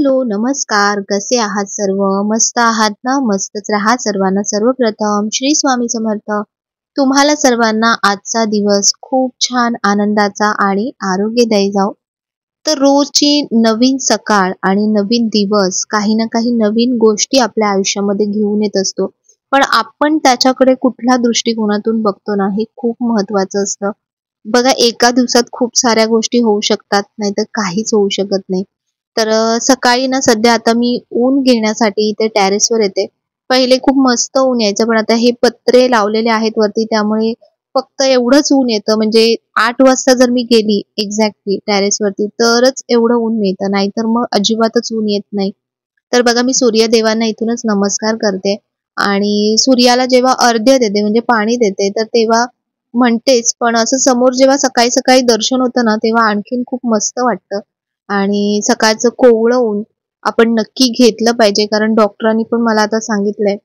Hello, नमस्कार. कसे आहात सर्व? मस्त आहात ना? मस्तच राहा सर्वांना. सर्वप्रथम श्री स्वामी समर्थ. तुम्हाला सर्वांना आजचा दिवस खूप छान आनंदाचा आणि आरोग्यदायी जाओ. तर रोजची नवीन सकाळ आणि नवीन दिवस काही ना काही नवीन गोष्टी आपल्या आयुष्यामध्ये घेऊन येत असतो. पण आपण त्याच्याकडे कुठल्या दृष्टिकोनातून बघतो ना, हे खूप महत्त्वाचं असतं. बघा, एका दिवसात खूप साऱ्या गोष्टी होऊ शकतात, नाहीतर काहीच होऊ शकत नाही. तर सकाळी ना सध्या आता मी ऊन घेण्यासाठी इथे टेरेसवर येते. पहिले खूप मस्त ऊन यायचं, पण आता हे पत्रे लावलेले आहेत वरती, त्यामुळे फक्त एवढंच ऊन येतं. म्हणजे 8 वाजता जर मी गेली एक्झॅक्टली टेरेसवरती तरच एवढं ऊन मिळतं, नाहीतर मग अजिबातच ऊन येत नाही. तर बघा, मी सूर्यदेवांना इथूनच नमस्कार करते आणि सूर्याला जेव्हा अर्घ्य देते म्हणजे पाणी देते, तर तेव्हा म्हणतेच, पण असं समोर जेव्हा सकाळी-सकाळी दर्शन होतं ना, तेव्हा आणखीन खूप मस्त वाटतं. आणि सकाळचं कोवळं ऊन आपण नक्की घेतलं पाहिजे, कारण डॉक्टरांनी पण मला आता सांगितलंय,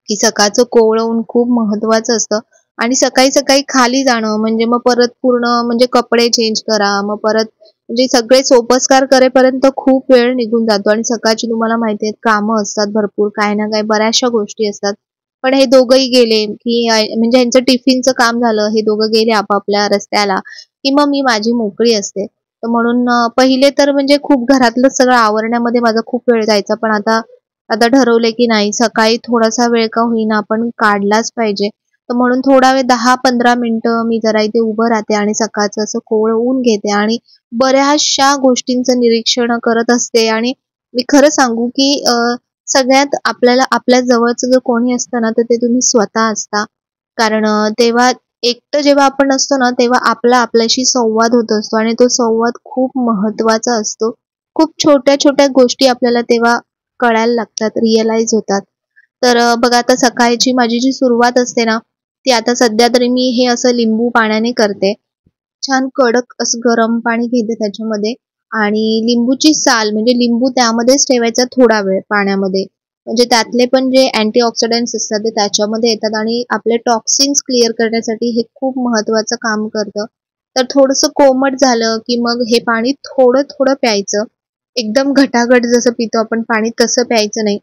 की सकाळचं कोवळं ऊन खूप महत्त्वाचं असतं. आणि सकाळी-सकाळी खाली जाणं म्हणजे मग परत पूर्ण म्हणजे कपडे चेंज करा, मग परत म्हणजे सगळे सोपस्कार करेपर्यंत खूप वेळ निघून जातो आणि सकाळची तुम्हाला माहिती आहे कामं असतात भरपूर, काही ना काही बऱ्याचशा गोष्टी असतात. पण हे दोघंही गेले, की म्हणजे ह्यांचं टिफिनचं काम झालं, हे दोघं गेले आपापल्या रस्त्याला, की मग मी माझी मोकळी असते. तर म्हणून पहिले तर म्हणजे खूप घरातलं सगळं आवरण्यामध्ये माझा खूप वेळ जायचा. पण आता आता ठरवलंय की नाही, सकाळी थोडासा वेळ का होईना आपण काढलाच पाहिजे. तर म्हणून थोडा वेळ 10-15 मिनिटं मी जरा इथे उभं राहते आणि सकाळचं असं कोवळं ऊन घेते आणि बऱ्याचशा गोष्टींचं निरीक्षण करत असते. आणि मी खरं सांगू की सगळ्यात आपल्याला आपल्या जवळचं जर कोणी असतं ना, तर ते तुम्ही स्वतः असता. कारण तेव्हा एकटं जेव्हा आपण असतो ना, तेव्हा आपला आपल्याशी संवाद होत असतो आणि तो संवाद खूप महत्त्वाचा असतो. खूप छोट्या-छोट्या गोष्टी आपल्याला तेव्हा कळायला लागतात, रिअलाईज होतात. तर बघा, आता सकाळची माझी जी सुरुवात असते ना, ती आता सध्या तरी मी हे असं लिंबू पाण्याने करते. छान कडक असं गरम पाणी घेते त्याच्यामध्ये आणि लिंबूची साल म्हणजे लिंबू त्यामध्येच ठेवायचा थोडा वेळ पाण्यामध्ये. म्हणजे त्यातले पण जे अँटीऑक्सिडंट्स असतात ते त्याच्यामध्ये येतात आणि आपले टॉक्सिन्स क्लिअर करण्यासाठी हे खूप महत्त्वाचं काम करतं. तर थोडंसं कोमट झालं, की मग हे पाणी थोडं-थोडं प्यायचं. एकदम घटाघट जसं पितो आपण पाणी तसं प्यायचं नाही.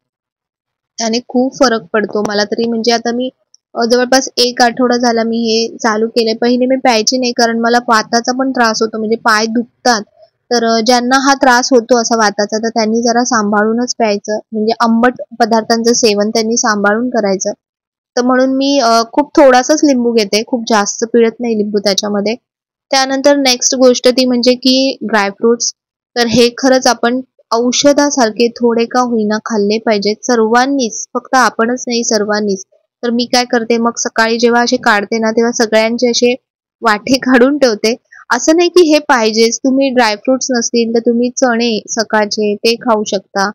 त्याने खूप फरक पडतो. मला तरी म्हणजे आता मी जवळपास 1 आठवडा झाला मी हे चालू केलंय. पहिले मी प्यायची नाही, कारण मला वाताचा पण त्रास होतो, म्हणजे पाय दुखतात. तर ज्यांना हा त्रास होतो असा वाताचा, तर त्यांनी जरा सांभाळूनच प्यायचं. म्हणजे आंबट पदार्थांचं सेवन त्यांनी सांभाळून करायचं. तर म्हणून मी खूप थोडासाच लिंबू घेते. खूप जास्त पिळत नाही लिंबू त्याच्यामध्ये. त्यानंतर नेक्स्ट गोष्ट ती म्हणजे की ड्रायफ्रुट्स. तर हे खरंच आपण औषधासारखे थोडे का होईना खाल्ले पाहिजेत सर्वांनीच, फक्त आपणच नाही, सर्वांनीच. तर मी काय करते, मग सकाळी जेव्हा असे काढते ना, तेव्हा सगळ्यांचे असे वाटे काढून ठेवते. असं नाही की हे पाहिजेच. तुम्ही ड्रायफ्रुट्स नसतील तर तुम्ही चणे सकाळचे ते खाऊ शकता.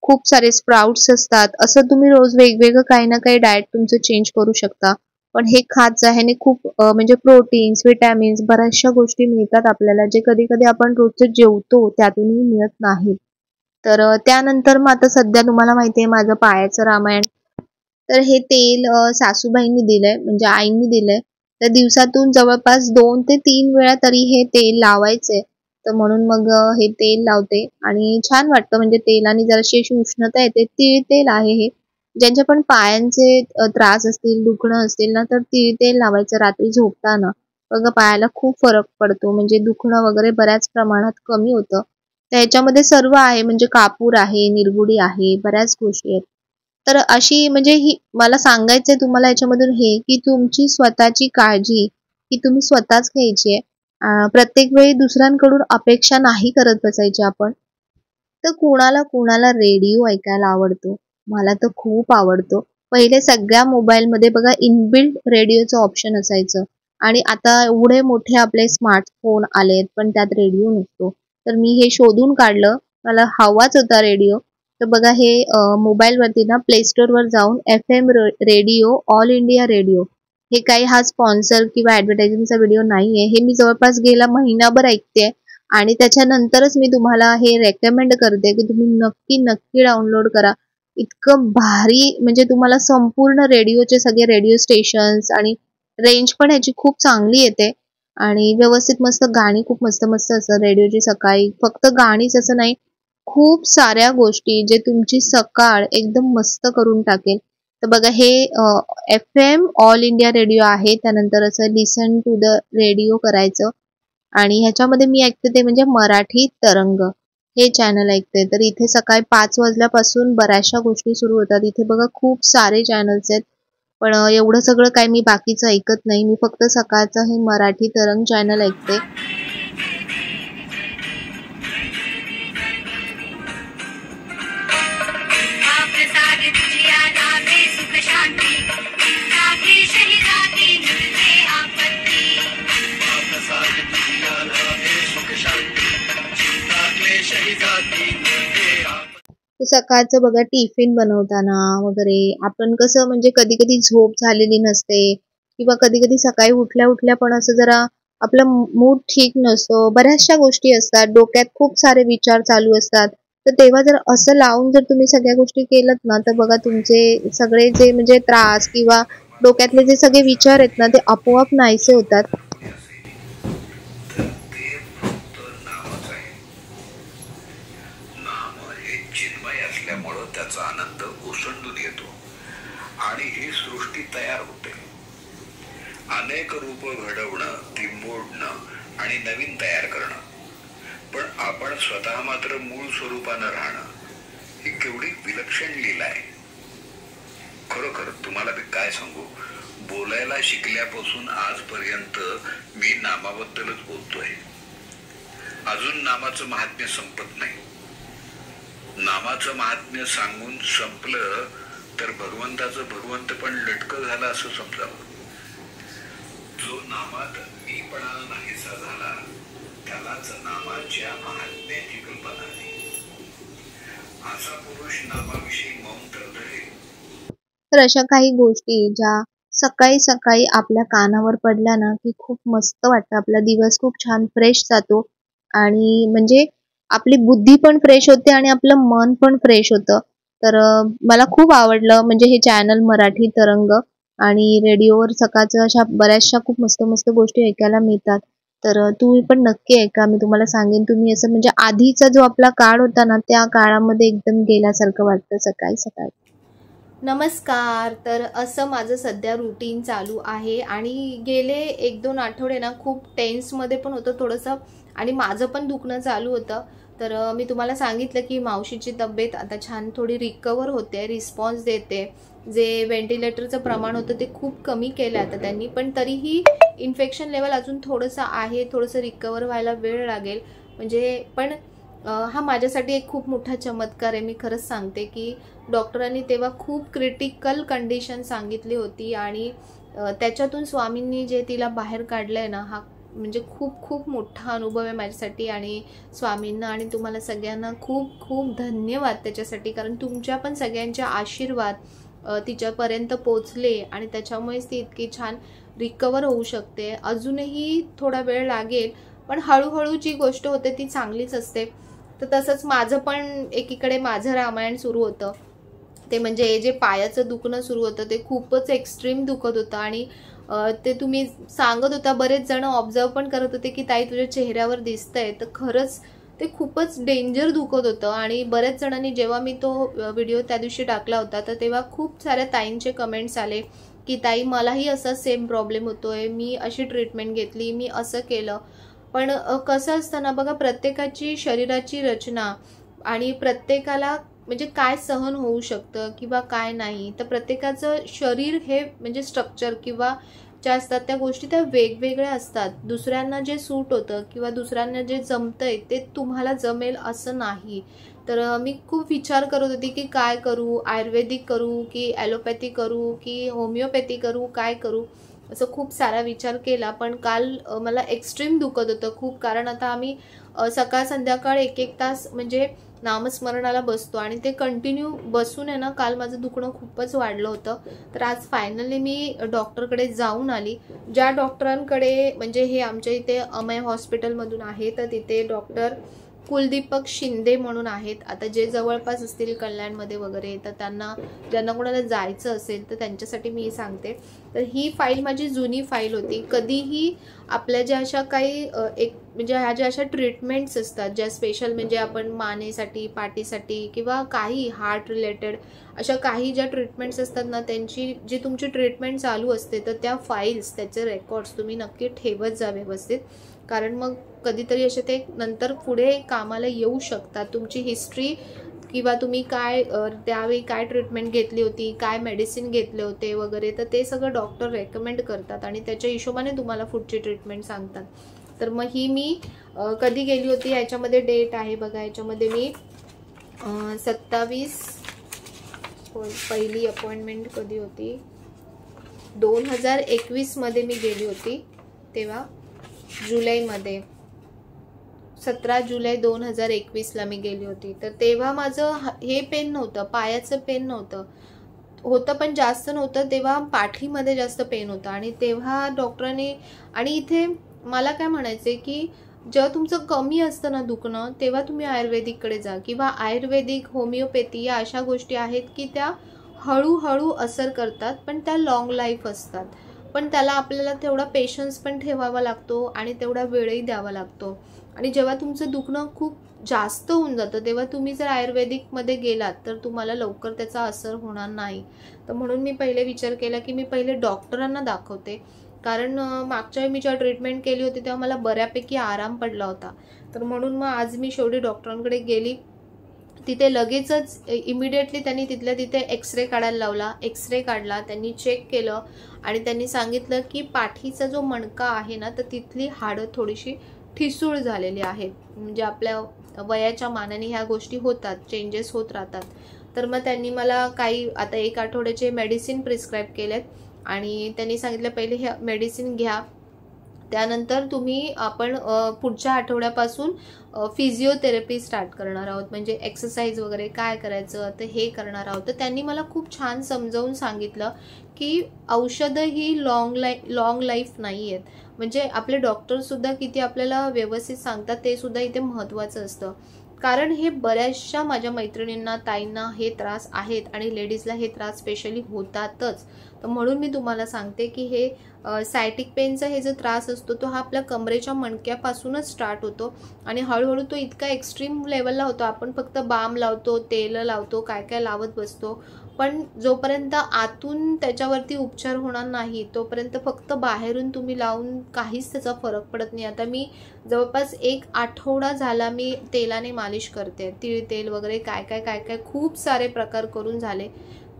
खूप सारे स्प्राउट्स असतात. असं तुम्ही रोज वेगवेगळं काही ना काही डाएट तुमचं चेंज करू शकता. पण हे खात जा. ह्याने खूप म्हणजे प्रोटीन्स, व्हिटॅमिन्स बऱ्याचशा गोष्टी मिळतात आपल्याला, जे कधी-कधी आपण रोजचं जेवतो त्यातूनही मिळत नाहीत. तर त्यानंतर मग आता सध्या तुम्हाला माहिती आहे माझं पायाचं रामायण. तर हे तेल सासूबाईंनी दिलंय, म्हणजे आईंनी दिलंय. तर दिवसातून जवळपास 2 ते 3 वेळा तरी हे तेल लावायचंय. तर म्हणून मग हे तेल लावते आणि छान वाटतं, म्हणजे तेलाने जराशी अशी उष्णता येते. तीळ तेल आहे हे. ज्यांच्या पण पायांचे त्रास असतील, दुखणं असतील ना, तर तीळ तेल लावायचं रात्री झोपताना. बघा, पायाला खूप फरक पडतो, म्हणजे दुखणं वगैरे बऱ्याच प्रमाणात कमी होतं. तर ह्याच्यामध्ये सर्व आहे, म्हणजे कापूर आहे, निरगुडी आहे, बऱ्याच गोष्टी आहेत. तर अशी म्हणजे ही मला सांगायचंय तुम्हाला याच्यामधून हे, की तुमची स्वतःची काळजी ही तुम्ही स्वतःच घ्यायची आहे. प्रत्येक वेळी दुसऱ्यांकडून अपेक्षा नाही करत बसायची आपण. तर कुणाला रेडिओ ऐकायला आवडतो. मला तर खूप आवडतो. पहिले सगळ्या मोबाईलमध्ये बघा इनबिल्ट रेडिओचं ऑप्शन असायचं आणि आता एवढे मोठे आपले स्मार्टफोन आलेत, पण त्यात रेडिओ नसतो. तर मी हे शोधून काढलं. मला हवाच होता रेडिओ. तर बघा, हे मोबाईलवरती ना प्ले स्टोअरवर जाऊन FM radio, all India radio, हे काही हा स्पॉन्सर किंवा ॲडव्हर्टायझिंगचा व्हिडिओ नाहीये. हे मी जवळपास गेला महिनाभर ऐकतेय आणि त्याच्यानंतरच मी तुम्हाला हे रेकमेंड करते, की तुम्ही नक्की डाउनलोड करा. इतकं भारी, म्हणजे तुम्हाला संपूर्ण रेडिओचे सगळे रेडिओ स्टेशन्स आणि रेंज पण ह्याची खूप चांगली येते आणि व्यवस्थित मस्त गाणी खूप मस्त-मस्त असतात रेडिओची सकाळी. फक्त गाणीच असं नाही, खूप साऱ्या गोष्टी जे तुमची सकाळ एकदम मस्त करून टाकेल. तर बघा हे FM ऑल इंडिया रेडिओ आहे. त्यानंतर असं लिसन टू द रेडिओ करायचं आणि ह्याच्यामध्ये मी ऐकते ते म्हणजे मराठी तरंग हे चॅनल ऐकते. तर इथे सकाळी 5 वाजल्यापासून बऱ्याचशा गोष्टी सुरू होतात. इथे बघा खूप सारे चॅनल्स आहेत. पण एवढं सगळं काही मी बाकीचं ऐकत नाही. मी फक्त सकाळचं हे मराठी तरंग चॅनल ऐकते. सकाळचं बघा टिफिन बनवताना वगैरे आपण कसं म्हणजे कधी कधी झोप झालेली नसते किंवा कधी कधी सकाळी उठल्या उठल्या पण असं जरा आपला मूड ठीक नसतो. बऱ्याचशा गोष्टी असतात, डोक्यात खूप सारे विचार चालू असतात. तर तेव्हा जर असं लावून जर तुम्ही सगळ्या गोष्टी केल्यात ना तर बघा तुमचे सगळे जे म्हणजे त्रास किंवा डोक्यातले जे सगळे विचार आहेत ना ते आपोआप नाहीसे होतात. त्याचा आनंद ओसंडून येतो आणि ही सृष्टी तयार होते. अनेक रूप घडवणं, ती मोडणं आणि नवीन तयार करणं, पण आपण स्वतः मात्र मूळ स्वरूपानं राहणं ही केवढी विलक्षण लीला आहे. खरोखर तुम्हाला मी काय सांगू, बोलायला शिकल्यापासून आजपर्यंत मी नामाबद्दलच बोलतोय. अजून नामाचं महात्म्य संपत नाही. नामाचं महात्म्य सांगून संपलं तर भगवंताचं भगवंत पण लटकं झालं असं समजावं. जो नामात मीपणा नाहीसा झाला त्यालाच नामाच्या महात्म्याची कल्पना नाही. असा पुरुष नामाविषयी मौन तर धरेल. तर अशा काही गोष्टी ज्या सकाळी सकाळी आपल्या कानावर पडल्या ना की खूप मस्त वाटतं. आपला दिवस खूप छान फ्रेश जातो आणि म्हणजे आपली बुद्धी पण फ्रेश होते आणि आपलं मन पण फ्रेश होतं. तर मला खूप आवडलं म्हणजे हे चॅनल मराठी तरंग आणि रेडिओवर सकाळचं अशा बऱ्याचशा खूप मस्त मस्त गोष्टी ऐकायला मिळतात. तर तुम्ही पण नक्की ऐका. मी तुम्हाला सांगेन तुम्ही असं म्हणजे आधीचा जो आपला काळ होता ना त्या काळामध्ये एकदम गेल्यासारखं वाटतं सकाळी सकाळी. नमस्कार. तर असं माझं सध्या रुटीन चालू आहे आणि गेले 1-2 आठवडे ना खूप टेन्समध्ये पण होतं थोडंसं आणि माझं पण दुखणं चालू होतं. तर मी तुम्हाला सांगितलं की मावशीची तब्येत आता छान थोडी रिकवर होते, रिस्पॉन्स देते. जे व्हेंटिलेटरचं प्रमाण होतं ते खूप कमी केलं आता त्यांनी, पण तरीही इन्फेक्शन लेवल अजून थोडंसं आहे, थोडंसं रिकवर व्हायला वेळ लागेल. म्हणजे पण हा माझ्यासाठी एक खूप मोठा चमत्कार आहे. मी खरंच सांगते की डॉक्टरांनी तेव्हा खूप क्रिटिकल कंडिशन सांगितली होती आणि त्याच्यातून स्वामींनी जे तिला बाहेर काढलंय ना हा म्हणजे खूप खूप मोठा अनुभव आहे माझ्यासाठी आणि स्वामींना आणि तुम्हाला सगळ्यांना खूप खूप धन्यवाद त्याच्यासाठी. कारण तुमच्या पण सगळ्यांचे आशीर्वाद तिच्यापर्यंत पोचले आणि त्याच्यामुळेच ती इतकी छान रिकवर होऊ शकते. अजूनही थोडा वेळ लागेल पण हळूहळू जी गोष्ट होते ती चांगलीच असते. तर तसंच माझं पण एकीकडे माझं रामायण सुरू होतं. ते म्हणजे जे पायाचं दुखणं सुरू होतं ते खूपच एक्स्ट्रीम दुखत होतं आणि ते तुम्ही सांगत होता, बरेच जण ऑब्झर्व पण करत होते की ताई तुझ्या चेहऱ्यावर दिसतंय. तर खरंच ते खूपच डेंजर दुखत होतं आणि बऱ्याच जणांनी जेव्हा मी तो व्हिडिओ त्या दिवशी टाकला होता तर तेव्हा खूप साऱ्या ताईंचे कमेंट्स आले की ताई मलाही असा सेम प्रॉब्लेम होतोय, मी अशी ट्रीटमेंट घेतली, मी असं केलं. पण कसं असतं ना बघा, प्रत्येकाची शरीराची रचना आणि प्रत्येकाला म्हणजे काय सहन होऊ शकतं किंवा काय नाही, तर प्रत्येकाचं शरीर हे म्हणजे स्ट्रक्चर किंवा ज्या असतात त्या गोष्टी त्या वेगवेगळ्या असतात. दुसऱ्यांना जे सूट होतं किंवा दुसऱ्यांना जे जमतंय ते तुम्हाला जमेल असं नाही. तर मी खूप विचार करत होती की काय करू, आयुर्वेदिक करू की ॲलोपॅथी करू की होमिओपॅथी करू, काय करू, असं खूप सारा विचार केला. पण काल मला एक्स्ट्रीम दुखत होतं खूप. कारण आता आम्ही सकाळ संध्याकाळ 1-1 तास म्हणजे नामस्मरणाला बसतो आणि ते कंटिन्यू बसून आहे ना काल माझं दुखणं खूपच वाढलं होतं. तर आज फायनली मी डॉक्टरकडे जाऊन आली. ज्या डॉक्टरांकडे म्हणजे हे आमच्या इथे अमय हॉस्पिटलमधून आहे तर तिथे डॉक्टर कुलदीपक शिंदे म्हणून आहेत. आता जे जवळपास असतील कल्याणमध्ये वगैरे, तर त्यांना ज्यांना कोणाला जायचं असेल तर त्यांच्यासाठी मी सांगते. तर ही फाईल माझी जुनी फाईल होती. कधीही आपल्या ज्या अशा काही म्हणजे ह्या ज्या अशा ट्रीटमेंट्स असतात ज्या स्पेशल, म्हणजे आपण मानेसाठी, पाठीसाठी किंवा काही हार्ट रिलेटेड अशा काही ज्या ट्रीटमेंट्स असतात ना, त्यांची जी तुमची ट्रीटमेंट चालू असते तर त्या फाईल्स, त्याचे रेकॉर्ड्स तुम्ही नक्की ठेवत जा व्यवस्थित. कारण मग कधीतरी असे ते नंतर पुढे कामाला येऊ शकतात. तुमची हिस्ट्री किंवा तुम्ही काय त्यावेळी काय ट्रीटमेंट घेतली होती, काय मेडिसिन घेतले होते वगैरे, तर ते सगळं डॉक्टर रेकमेंड करतात आणि त्याच्या हिशोबाने तुम्हाला पुढची ट्रीटमेंट सांगतात. तर मग ही मी कधी गेली होती याच्यामध्ये डेट आहे बघा. याच्यामध्ये मी 27 पहिली अपॉइंटमेंट कधी होती, 2021 मध्ये मी गेली होती. तेव्हा जुलैमध्ये 17 जुलै 2021ला मी गेली होती. तर तेव्हा माझं हे पेन नव्हतं, पायाचं पेन होतं पण जास्त नव्हतं. तेव्हा पाठीमध्ये जास्त पेन होतं आणि तेव्हा डॉक्टरांनी, आणि इथे मला काय म्हणायचं की जेव्हा तुमचं कमी असतं ना दुखणं, तेव्हा तुम्ही आयुर्वेदिककडे जा, किंवा आयुर्वेदिक, होमिओपॅथी या अशा गोष्टी आहेत की त्या हळूहळू असर करतात पण त्या लॉंग लाईफ असतात. पण त्याला आपल्याला तेवढा पेशन्स पण ठेवावा लागतो आणि तेवढा वेळही द्यावा लागतो. आणि जेव्हा तुमचं दुखणं खूप जास्त होऊन जातं तेव्हा तुम्ही जर आयुर्वेदिकमध्ये गेलात तर तुम्हाला लवकर त्याचा असर होणार नाही. तर म्हणून मी पहिले विचार केला की मी पहिले डॉक्टरांना दाखवते. कारण मागच्या वेळी मी जेव्हा ट्रीटमेंट केली होती तेव्हा मला बऱ्यापैकी आराम पडला होता. तर म्हणून मग आज मी शेवटी डॉक्टरांकडे गेली. तिथे लगेचच इमिडिएटली त्यांनी तिथल्या तिथे एक्सरे काढायला लावला. एक्सरे काढला, त्यांनी चेक केलं आणि त्यांनी सांगितलं की पाठीचा जो मणका आहे ना, तर तिथली हाडं थोडीशी ठिसूळ झालेली आहेत. म्हणजे आपल्या वयाच्या मानाने ह्या गोष्टी होतात, चेंजेस होत राहतात. तर मग त्यांनी मला काही आता 1 आठवड्याचे मेडिसिन प्रिस्क्राईब केलेत आणि त्यांनी सांगितलं पहिले हे मेडिसिन घ्या, त्यानंतर आपण पुढच्या आठवड्यापासून फिजिओथेरपी स्टार्ट करणार आहोत. म्हणजे एक्सरसाइज वगैरे काय करायचं तर हे करणार आहोत. तर त्यांनी मला खूप छान समजावून सांगितलं की औषधं ही लॉंग लाईफ नाही आहेत. म्हणजे आपले डॉक्टरसुद्धा किती आपल्याला व्यवस्थित सांगतात ते सुद्धा इथे महत्त्वाचं असतं. कारण हे बऱ्याचशा माझ्या मैत्रिणींना, ताईंना हे त्रास आहेत आणि लेडीजला हे त्रास स्पेशली होतातच. तर म्हणून मी तुम्हाला सांगते की हे सायटिक पेनचा हे जो त्रास असतो तो हा आपल्या कमरेच्या मणक्यापासूनच स्टार्ट होतो आणि हळूहळू तो इतका एक्स्ट्रीम लेवलला होतो. आपण फक्त बाम लावतो, तेल लावतो, काय काय लावत बसतो, पण जोपर्यंत आतून त्याच्यावरती उपचार होणार नाही तोपर्यंत फक्त बाहेरून तुम्ही लावून काहीच त्याचा फरक पडत नाही. आता मी जवळपास 1 आठवडा झाला मी तेलाने मालिश करते, तीळ तेल वगैरे काय काय काय काय खूप सारे प्रकार करून झाले,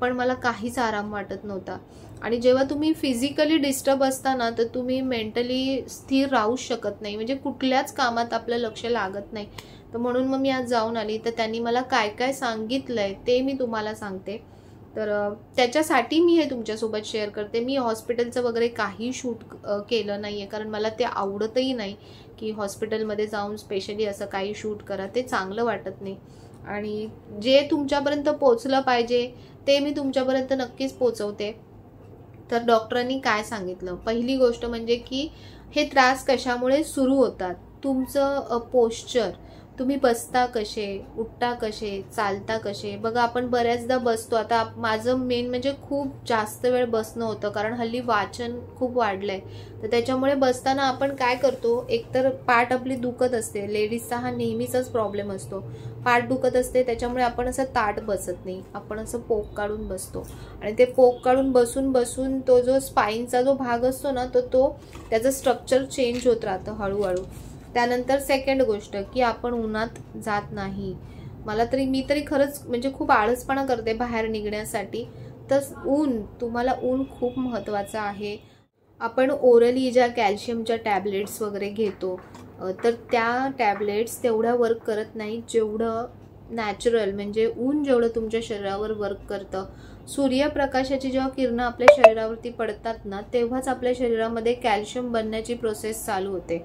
पण मला काहीच आराम वाटत नव्हता. आणि जेव्हा तुम्ही फिजिकली डिस्टर्ब असता ना तर तुम्ही मेंटली स्थिर राहू शकत नाही. म्हणजे कुठल्याच कामात आपलं लक्ष लागत नाही. तर म्हणून मग मी आज जाऊन आली. तर त्यांनी मला काय काय सांगितलंय ते मी तुम्हाला सांगते. तर त्याच्यासाठी मी हे तुमच्यासोबत शेअर करते. मी हॉस्पिटलचं वगैरे काही शूट केलं नाही आहे, कारण मला ते आवडतही नाही की हॉस्पिटलमध्ये जाऊन स्पेशली असं काही शूट करा, ते चांगलं वाटत नाही. आणि जे तुमच्यापर्यंत पोचलं पाहिजे ते मी तुमच्यापर्यंत नक्कीच पोचवते. तर डॉक्टरांनी काय सांगितलं, पहिली गोष्ट म्हणजे की हे त्रास कशामुळे सुरू होतात. तुमचं पोश्चर, तुम्ही बसता कसे, उठता कसे, चालता कसे. बघा आपण बऱ्याचदा बसतो. आता माझं मेन म्हणजे खूप जास्त वेळ बसणं होतं, कारण हल्ली वाचन खूप वाढलंय. तर त्याच्यामुळे बसताना आपण काय करतो, एकतर पाठ आपली दुखत असते. लेडीजचा हा नेहमीचाच प्रॉब्लेम असतो, पाठ दुखत असते, त्याच्यामुळे आपण असं ताट बसत नाही, आपण असं पोक काढून बसतो. आणि ते पोक काढून बसून बसून तो जो स्पाईनचा जो भाग असतो ना तो त्याचं स्ट्रक्चर चेंज होत राहतं हळूहळू. त्यानंतर सेकंड गोष्ट की आपण उन्हात जात नाही. मी तरी खरंच म्हणजे खूप आळसपणा करते बाहेर निघण्यासाठी. तर तुम्हाला ऊन खूप महत्त्वाचं आहे. आपण ओरली ज्या कॅल्शियमच्या टॅबलेट्स वगैरे घेतो तर त्या टॅबलेट्स तेवढ्या वर्क करत नाही जेवढं नॅचरल, म्हणजे ऊन जेवढं तुमच्या शरीरावर वर्क करतं. सूर्यप्रकाशाची जेव्हा किरणं आपल्या शरीरावरती पडतात ना तेव्हाच आपल्या शरीरामध्ये कॅल्शियम बनण्याची प्रोसेस चालू होते.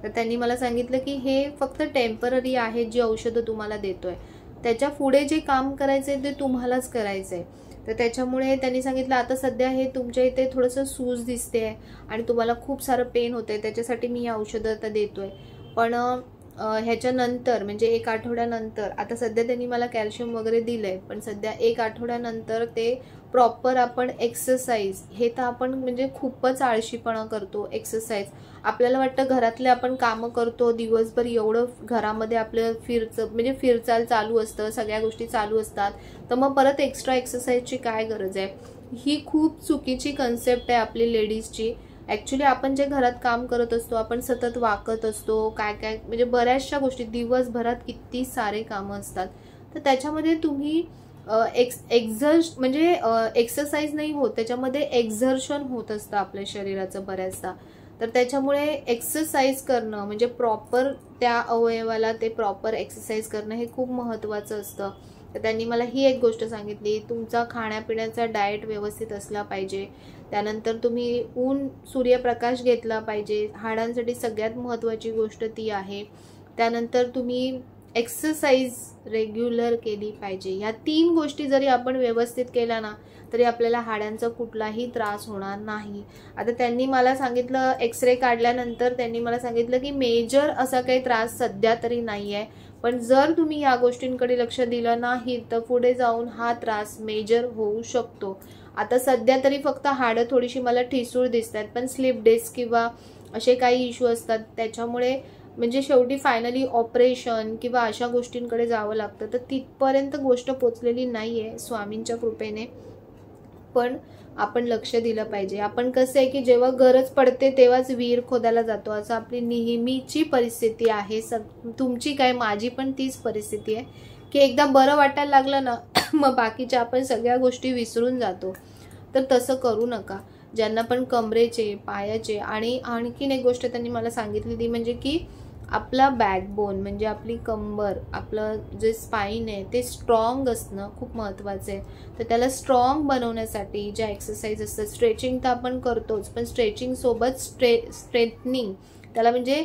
तर त्यांनी मला सांगितलं की हे फक्त टेम्पररी आहे, जी औषधं तुम्हाला देतोय त्याच्या पुढे जे काम करायचंय ते तुम्हालाच करायचंय. तर त्याच्यामुळे त्यांनी सांगितलं आता सध्या हे तुमच्या इथे थोडंसं सूज दिसते आणि तुम्हाला खूप सारं पेन होतंय, त्याच्यासाठी मी ही औषधं आता देतोय. पण ह्याच्यानंतर म्हणजे 1 आठवड्यानंतर, आता सध्या त्यांनी मला कॅल्शियम वगैरे दिलं आहे, पण सध्या 1 आठवड्यानंतर ते प्रॉपर आपण एक्सरसाइज, हे तर आपण म्हणजे खूपच आळशीपणा करतो. एक्सरसाइज आपल्याला वाटतं घरातले आपण कामं करतो दिवसभर, एवढं घरामध्ये आपलं म्हणजे फिरचाल चालू असतं, सगळ्या गोष्टी चालू असतात, तर मग परत एक्स्ट्रा एक्सरसाइजची काय गरज आहे. ही खूप चुकीची कन्सेप्ट आहे आपली लेडीजची. ॲक्च्युली आपण जे घरात काम करत असतो, आपण सतत वाकत असतो, काय काय म्हणजे बऱ्याचशा गोष्टी, दिवसभरात किती सारे कामं असतात, तर त्याच्यामध्ये तुम्ही म्हणजे एक्सरसाइज नाही होत, त्याच्यामध्ये एक्झर्शन होत असतं आपल्या शरीराचं बऱ्याचदा. तर त्याच्यामुळे एक्सरसाइज करणं म्हणजे प्रॉपर त्या अवयवाला ते प्रॉपर एक्सरसाइज करणं हे खूप महत्त्वाचं असतं. तर त्यांनी मला ही एक गोष्ट सांगितली, तुमचा खाण्यापिण्याचा डाएट व्यवस्थित असला पाहिजे, त्यानंतर तुम्ही सूर्यप्रकाश घेतला पाहिजे, हाडांसाठी सगळ्यात महत्त्वाची गोष्ट ती आहे. त्यानंतर तुम्ही एक्सरसाइज रेग्युलर केली पाहिजे. या 3 गोष्टी जरी आपण व्यवस्थित केल्या ना, तरी आपल्याला हाडांचा कुठलाही त्रास होणार नाही. आता त्यांनी मला सांगितलं, एक्सरे काढल्यानंतर त्यांनी मला सांगितलं की मेजर असा काही त्रास सध्या तरी नाही आहे, पण जर तुम्ही या गोष्टींकडे लक्ष दिलं नाही तर पुढे जाऊन हा त्रास मेजर होऊ शकतो. आता सध्या तरी फक्त हाडं थोडीशी मला ठिसूळ दिसत आहेत, पण स्लिप डिस्क किंवा असे काही इश्यू असतात, त्याच्यामुळे म्हणजे शेवटी फायनली ऑपरेशन किंवा अशा गोष्टींकडे जावं लागतं. तर तिथपर्यंत गोष्ट पोचलेली नाही आहे स्वामींच्या कृपेने, पण आपण लक्ष दिलं पाहिजे. आपण कसं आहे की जेव्हा गरज पडते तेव्हाच विहीर खोदायला जातो, असं आपली नेहमीची परिस्थिती आहे. तुमची काय, माझी पण तीच परिस्थिती आहे की एकदा बरं वाटायला लागलं ना मग बाकीच्या आपण सगळ्या गोष्टी विसरून जातो. तर तसं करू नका. ज्यांना पण कमरेचे, पायाचे, आणि आणखीन एक गोष्ट त्यांनी मला सांगितली ती म्हणजे की आपला बॅकबोन म्हणजे आपली कंबर, आपलं जे स्पाईन आहे ते स्ट्रॉंग असणं खूप महत्त्वाचं आहे. तर त्याला स्ट्रॉंग बनवण्यासाठी ज्या एक्सरसाइज असतात, स्ट्रेचिंग तर आपण करतोच, पण स्ट्रेचिंग सोबत स्ट्रेटनिंग, त्याला म्हणजे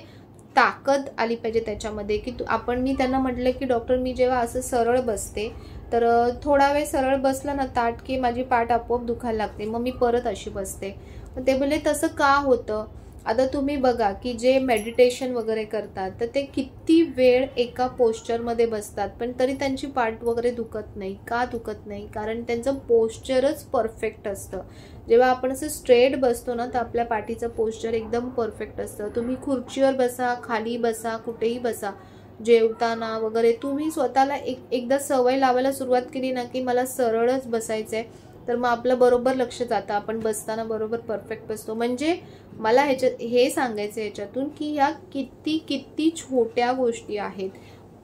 ताकद आली पाहिजे त्याच्यामध्ये. की मी त्यांना म्हटलं की डॉक्टर, मी जेव्हा असं सरळ बसते तर थोडा वेळ सरळ बसलं ना ताट की माझी पाठ आपोआप दुखायला लागते, मग मी परत अशी बसते. मग ते बोलले तसं का होतं. आता तुम्ही बघा की जे मेडिटेशन वगैरे करतात तर ते किती वेळ एका पोस्चरमध्ये बसतात, पण तरी त्यांची पाठ वगैरे दुखत नाही. का दुखत नाही? कारण त्यांचं पोस्चरच परफेक्ट असतं. जेव्हा आपण असं स्ट्रेट बसतो ना तर आपल्या पाठीचं पोस्चर एकदम परफेक्ट असतं. तुम्ही खुर्चीवर बसा, खाली बसा, कुठेही बसा, जेवताना वगैरे तुम्ही स्वतःला एकदा सवय लावायला सुरुवात केली ना की मला सरळच बसायचंय, तर मग आपलं बरोबर लक्ष जातं, आपण बसताना बरोबर परफेक्ट बसतो. म्हणजे मला हे सांगायचं याच्यातून की या किती किती छोट्या गोष्टी आहेत,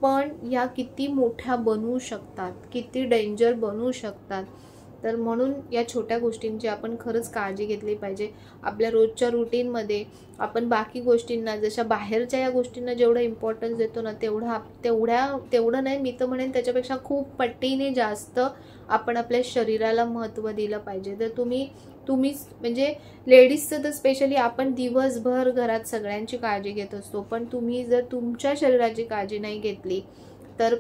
पण या किती मोठ्या बनवू शकतात, किती डेंजर बनवू शकतात. तर म्हणून या छोट्या गोष्टींची आपण खरंच काळजी घेतली पाहिजे. आपल्या रोजच्या रुटीनमध्ये आपण बाकी गोष्टींना, जशा बाहेरच्या या गोष्टींना जेवढं इम्पॉर्टन्स देतो ना, तेवढं नाही, मी तर म्हणेन त्याच्यापेक्षा खूप पटीने जास्त आपण आपल्या शरीराला महत्त्व दिलं पाहिजे. तर तुम्ही म्हणजे लेडीजचं तर स्पेशली आपण दिवसभर घरात सगळ्यांची काळजी घेत असतो, पण तुम्ही जर तुमच्या शरीराची काळजी नाही घेतली तर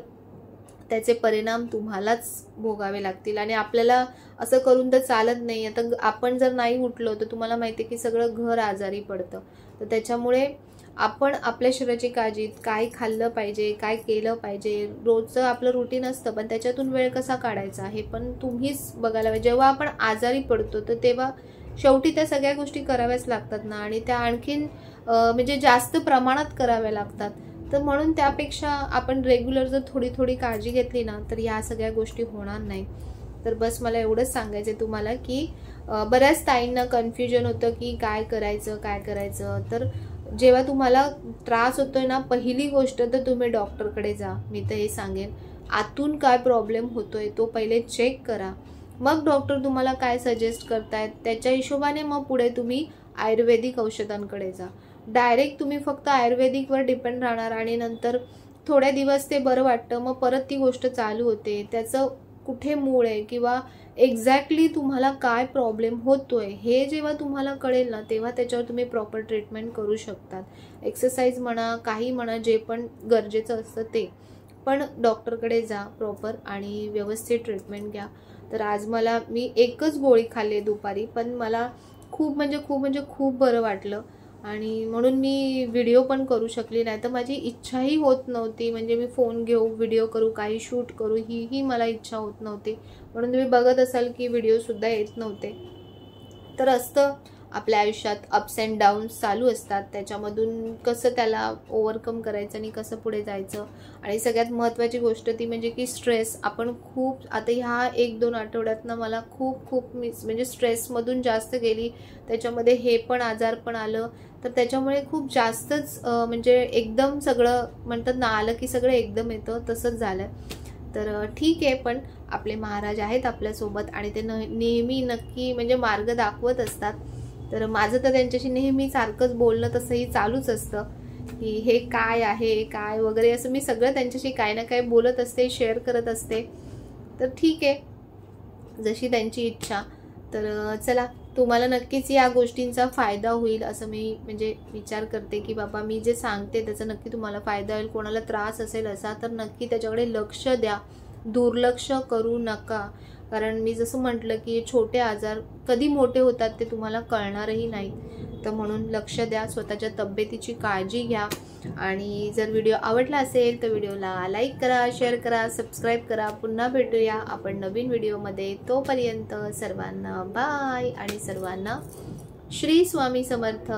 त्याचे परिणाम तुम्हालाच भोगावे लागतील. आणि आपल्याला असं करून तर चालत नाही. आता आपण जर नाही उठलो तर तुम्हाला माहिती आहे की सगळं घर आजारी पडतं. तर त्याच्यामुळे आपण आपल्या शरीराची काळजी, काय खाल्लं पाहिजे, काय केलं पाहिजे, रोजचं आपलं रुटीन असतं, पण त्याच्यातून वेळ कसा काढायचा हे पण तुम्हीच बघायला पाहिजे. जेव्हा आपण आजारी पडतो तर तेव्हा शेवटी त्या सगळ्या गोष्टी कराव्याच लागतात ना, आणि त्या आणखीन म्हणजे जास्त प्रमाणात कराव्या लागतात. तर म्हणून त्यापेक्षा आपण रेग्युलर जर थोडी थोडी काळजी घेतली ना तर या सगळ्या गोष्टी होणार नाही. तर बस मला एवढंच सांगायचं आहे तुम्हाला की बऱ्याच ताईंना कन्फ्युजन होतं की काय करायचं. तर जेव्हा तुम्हाला त्रास होतोय ना, पहिली गोष्ट तर तुम्ही डॉक्टरकडे जा. मी तर हे सांगेन, आतून काय प्रॉब्लेम होतोय तो पहिले चेक करा, मग डॉक्टर तुम्हाला काय सजेस्ट करतायत त्याच्या हिशोबाने मग पुढे तुम्ही आयुर्वेदिक औषधांकडे जा. डायरेक्ट तुम्ही फक्त आयुर्वेदिकवर डिपेंड राहणार आणि नंतर थोड्या दिवस ते बरं वाटतं, मग परत ती गोष्ट चालू होते. त्याचं कुठे मूळ आहे किंवा एक्झॅक्टली तुम्हाला काय प्रॉब्लेम होतोय हे जेव्हा तुम्हाला कळेल ना, तेव्हा त्याच्यावर तुम्ही प्रॉपर ट्रीटमेंट करू शकतात. एक्सरसाइज म्हणा, काही म्हणा, जे पण गरजेचं असतं ते, पण डॉक्टरकडे जा प्रॉपर आणि व्यवस्थित ट्रीटमेंट घ्या. तर आज मी एकच गोळी खाल्ली दुपारी, पण मला खूप म्हणजे खूप बरं वाटलं. आणि म्हणून मी व्हिडिओ पण करू शकली नाही. तर माझी इच्छाही होत नव्हती, म्हणजे मी फोन घेऊ, व्हिडिओ करू, काही शूट करू, ही मला इच्छा होत नव्हती. म्हणून तुम्ही बघत असाल की व्हिडिओसुद्धा येत नव्हते. तर असतं आपल्या आयुष्यात, अप्स अँड डाऊन्स चालू असतात. त्याच्यामधून कसं त्याला ओव्हरकम करायचं आणि कसं पुढे जायचं. आणि सगळ्यात महत्त्वाची गोष्ट ती म्हणजे की स्ट्रेस. आपण खूप आता ह्या 1-2 आठवड्यातनं मला खूप म्हणजे स्ट्रेसमधून जास्त गेली. त्याच्यामध्ये हे पण आजार पण आलं. तर त्याच्यामुळे खूप जास्तच म्हणजे एकदम सगळं म्हणतात ना, आलं की सगळं एकदम येतं, तसंच झालं. तर ठीक आहे, पण आपले महाराज आहेत आपल्यासोबत आणि ते नेहमी नक्की म्हणजे मार्ग दाखवत असतात. तर माझं तर त्यांच्याशी नेहमी सारखंच बोलणं तसंही चालूच असतं की हे काय आहे काय वगैरे, असं मी सगळं त्यांच्याशी काही ना काही बोलत असते, शेअर करत असते. तर ठीक आहे, जशी त्यांची इच्छा. तर चला, तुम्हाला नक्कीच या गोष्टींचा फायदा होईल असं मी म्हणजे विचार करते की बाबा मी जे सांगते त्याचा नक्की तुम्हाला फायदा होईल. कोणाला त्रास असेल असा तर नक्की त्याच्याकडे लक्ष द्या, दुर्लक्ष करू नका. कारण मी जसं म्हटलं की छोटे आजार कधी मोठे होतात ते तुम्हाला कळणारही नाही. तर म्हणून लक्ष द्या, स्वतःच्या तब्येतीची काळजी घ्या. आणि जर व्हिडिओ आवडला असेल तर व्हिडिओला लाईक करा, शेअर करा, सबस्क्राईब करा. पुन्हा भेटूया आपण नवीन व्हिडिओमध्ये. तोपर्यंत सर्वांना बाय आणि सर्वांना श्री स्वामी समर्थ.